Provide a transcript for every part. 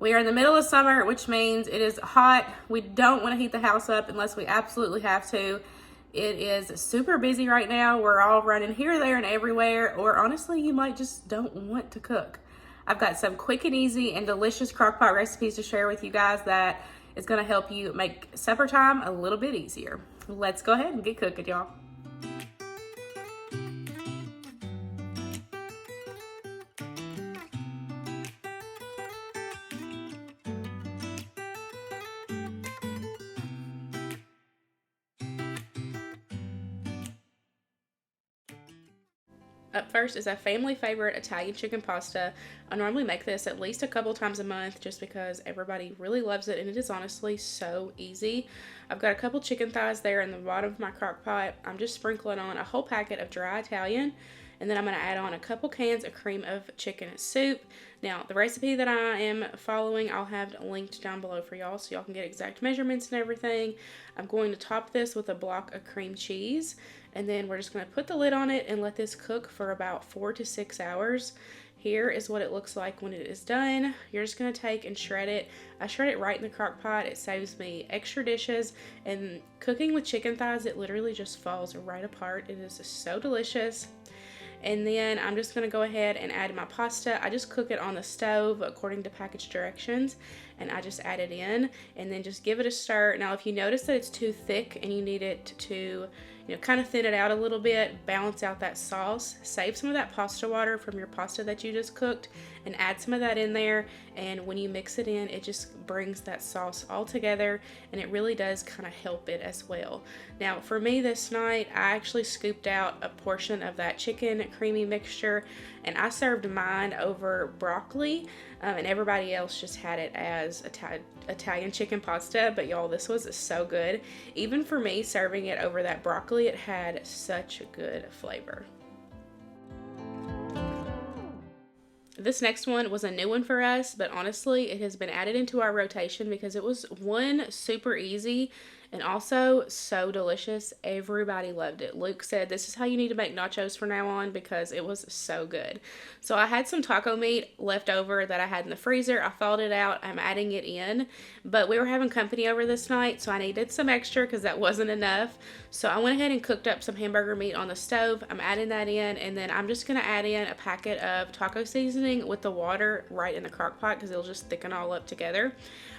We are in the middle of summer, which means it is hot. We don't want to heat the house up unless we absolutely have to. It is super busy right now. We're all running here, there, and everywhere, or honestly, you might just don't want to cook. I've got some quick and easy and delicious crockpot recipes to share with you guys that is going to help you make supper time a little bit easier. Let's go ahead and get cooking, y'all. Up first is a family favorite Italian chicken pasta. I normally make this at least a couple times a month just because everybody really loves it and it is honestly so easy. I've got a couple chicken thighs there in the bottom of my crock pot. I'm just sprinkling on a whole packet of dry Italian, and then I'm going to add on a couple cans of cream of chicken soup. Now, the recipe that I am following, I'll have linked down below for y'all so y'all can get exact measurements and everything. I'm going to top this with a block of cream cheese, and then we're just going to put the lid on it and let this cook for about 4 to 6 hours. Here is what it looks like when it is done. You're just going to take and shred it. I shred it right in the crock pot. It saves me extra dishes, and cooking with chicken thighs, it literally just falls right apart. It is so delicious. And then I'm just going to go ahead and add my pasta. I just cook it on the stove according to package directions, and I just add it in and then just give it a stir. Now, if you notice that it's too thick and you need it to, kind of thin it out a little bit, balance out that sauce, save some of that pasta water from your pasta that you just cooked and add some of that in there. And when you mix it in, it just brings that sauce all together, and it really does kind of help it as well. Now, for me this night, I actually scooped out a portion of that chicken creamy mixture, and I served mine over broccoli, and everybody else just had it as Italian chicken pasta. But y'all, this was so good. Even for me, serving it over that broccoli, it had such a good flavor. This next one was a new one for us, but honestly, it has been added into our rotation because it was one, super easy, and also so delicious. Everybody loved it. Luke said this is how you need to make nachos from now on because it was so good. So I had some taco meat left over that I had in the freezer. I thawed it out. I'm adding it in, but we were having company over this night, so I needed some extra because that wasn't enough. So I went ahead and cooked up some hamburger meat on the stove. I'm adding that in, and then I'm just going to add in a packet of taco seasoning with the water right in the crock pot because it'll just thicken all up together.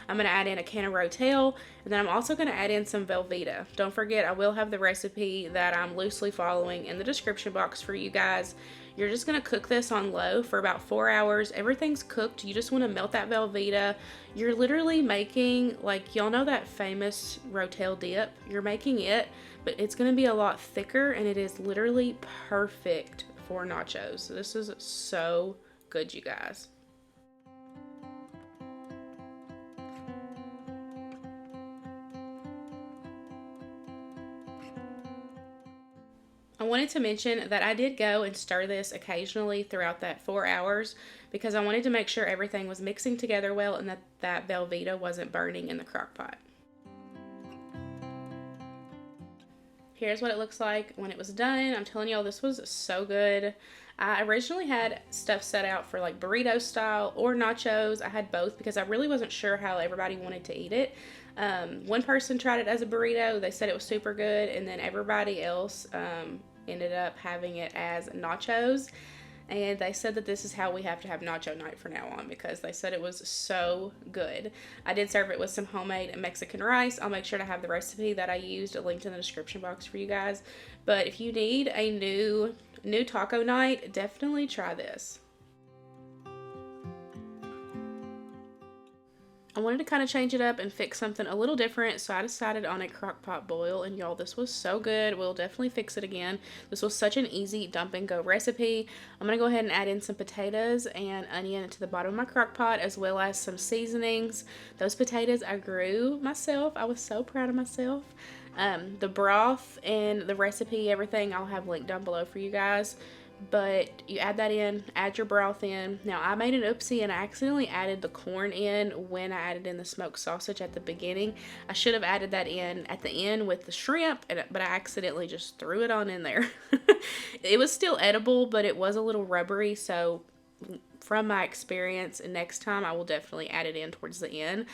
I'm going to add in a can of Rotel, and then I'm also going to add in some Velveeta. Don't forget, I will have the recipe that I'm loosely following in the description box for you guys. You're just going to cook this on low for about 4 hours. Everything's cooked. You just want to melt that Velveeta. You're literally making, like, y'all know that famous Rotel dip? You're making it, but it's going to be a lot thicker, and it is literally perfect for nachos. This is so good, you guys. I wanted to mention that I did go and stir this occasionally throughout that 4 hours because I wanted to make sure everything was mixing together well and that Velveeta wasn't burning in the crock pot. Here's what it looks like when it was done. I'm telling y'all, this was so good. I originally had stuff set out for like burrito style or nachos. I had both because I really wasn't sure how everybody wanted to eat it. One person tried it as a burrito. They said it was super good, and then everybody else ended up having it as nachos, and they said that this is how we have to have nacho night from now on because they said it was so good. I did serve it with some homemade Mexican rice. I'll make sure to have the recipe that I used linked in the description box for you guys. But if you need a new taco night, definitely try this. I wanted to kind of change it up and fix something a little different, so I decided on a crock pot boil, and y'all, this was so good. We'll definitely fix it again. This was such an easy dump and go recipe. I'm going to go ahead and add in some potatoes and onion to the bottom of my crock pot, as well as some seasonings. Those potatoes I grew myself. I was so proud of myself. The broth and the recipe, everything, I'll have linked down below for you guys. But you add that in, add your broth in. Now, I made an oopsie and I accidentally added the corn in when I added in the smoked sausage at the beginning. I should have added that in at the end with the shrimp, but I accidentally just threw it on in there. It was still edible, but it was a little rubbery, so from my experience, and next time I will definitely add it in towards the end.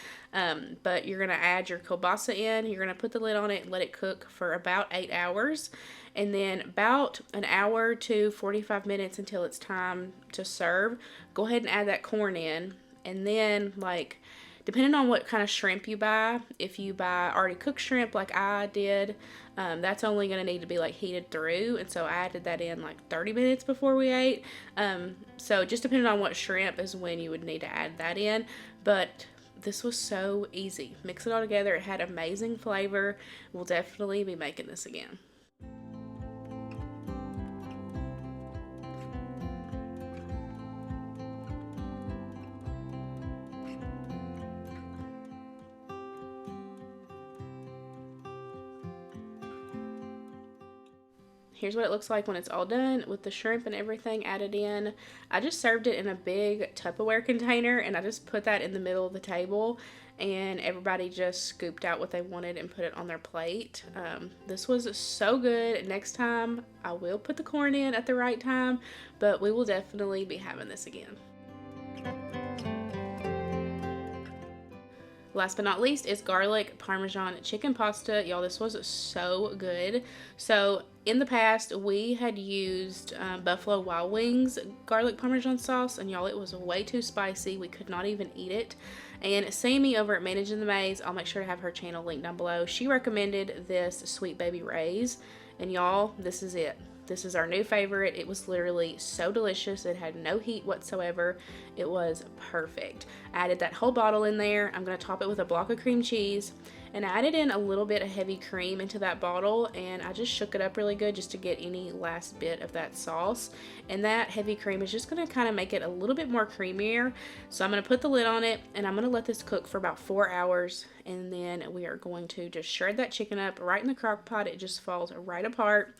But you're going to add your kielbasa in. You're going to put the lid on it and let it cook for about 8 hours. And then about an hour to 45 minutes until it's time to serve, go ahead and add that corn in. And then, like, depending on what kind of shrimp you buy, if you buy already cooked shrimp like I did, that's only going to need to be like heated through. And so I added that in like 30 minutes before we ate. So just depending on what shrimp is when you would need to add that in. But this was so easy. Mix it all together. It had amazing flavor. We'll definitely be making this again. Here's what it looks like when it's all done with the shrimp and everything added in. I just served it in a big Tupperware container, and I just put that in the middle of the table, and everybody just scooped out what they wanted and put it on their plate. This was so good. Next time I will put the corn in at the right time, but we will definitely be having this again. Last but not least is garlic parmesan chicken pasta. Y'all, this was so good. So in the past, we had used Buffalo Wild Wings garlic parmesan sauce, and y'all, it was way too spicy. We could not even eat it. And Sammi over at Managing the Maze, I'll make sure to have her channel linked down below. She recommended this Sweet Baby Ray's, and y'all, this is it. This is our new favorite. It was literally so delicious. It had no heat whatsoever. It was perfect. I added that whole bottle in there. I'm going to top it with a block of cream cheese. And I added in a little bit of heavy cream into that bottle, and I just shook it up really good just to get any last bit of that sauce. And that heavy cream is just going to kind of make it a little bit more creamier. So I'm going to put the lid on it, and I'm going to let this cook for about 4 hours. And then we are going to just shred that chicken up right in the crock pot. It just falls right apart.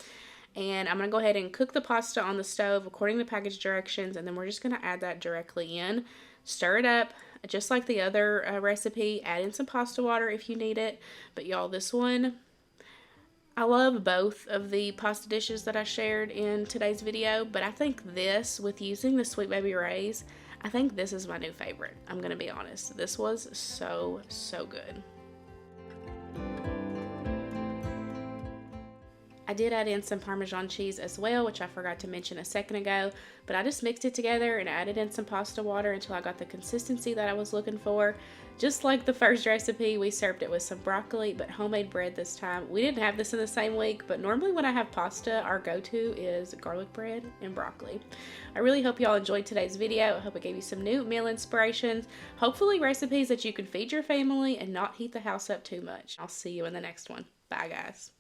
And I'm going to go ahead and cook the pasta on the stove according to package directions, and then we're just going to add that directly in. Stir it up just like the other recipe. Add in some pasta water if you need it. But y'all, this one, I love both of the pasta dishes that I shared in today's video, but I think this, with using the Sweet Baby Ray's, I think this is my new favorite. I'm going to be honest. This was so, so good. I did add in some Parmesan cheese as well, which I forgot to mention a second ago, but I just mixed it together and added in some pasta water until I got the consistency that I was looking for. Just like the first recipe, we served it with some broccoli, but homemade bread this time. We didn't have this in the same week, but normally when I have pasta, our go-to is garlic bread and broccoli. I really hope y'all enjoyed today's video. I hope it gave you some new meal inspirations, hopefully recipes that you can feed your family and not heat the house up too much. I'll see you in the next one. Bye, guys.